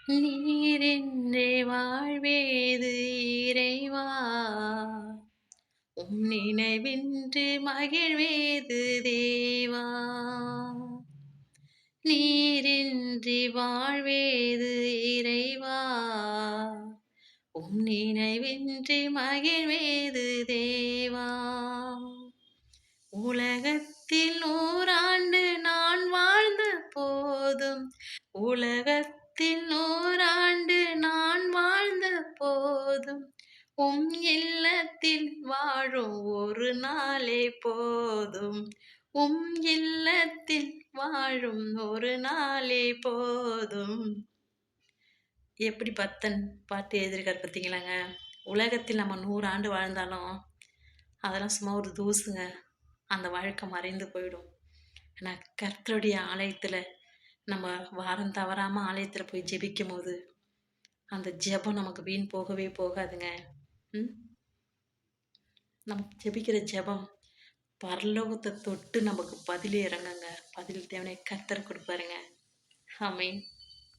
நீரின்றி வாழ்வேது இறைவா, உம் நினைவின்றி மகிழ்வேது தேவா. நீரின்றி வாழ்வேது இறைவா, உம் நினைவின்றி மகிழ்வேது தேவா. உலகத்தில் 100 ஆண்டு நான் வாழ்ந்த போதும், உலகத்தில் 100 ஆண்டு நான் வாழ்ந்த போதும், உம் இல்லத்தில் வாழும் ஒரு நாளே போதும். உம் இல்லத்தில் வாழும் ஒரு நாளே போதும். எப்படி பக்தன் பாட்டு எழுதியிருக்காரு பார்த்தீங்களாங்க. உலகத்தில் நம்ம 100 ஆண்டு வாழ்ந்தாலும் அதெல்லாம் சும்மா ஒரு தூசுங்க. அந்த வாழ்க்கை மறைந்து போயிடும். ஆனா கர்த்தருடைய ஆலயத்துல நம்ம வாரம் தவறாம ஆலயத்துல போய் ஜெபிக்கும்போது, அந்த ஜெபம் நமக்கு வீண் போகவே போகாதுங்க. ம். நம்ம ஜெபிக்கிற ஜெபம் பரலோகத்த தொட்டு நமக்கு பதில் இறங்குங்க. பதில் தேவனே கர்த்தர் குடுப்பாருங்க. ஆமென்.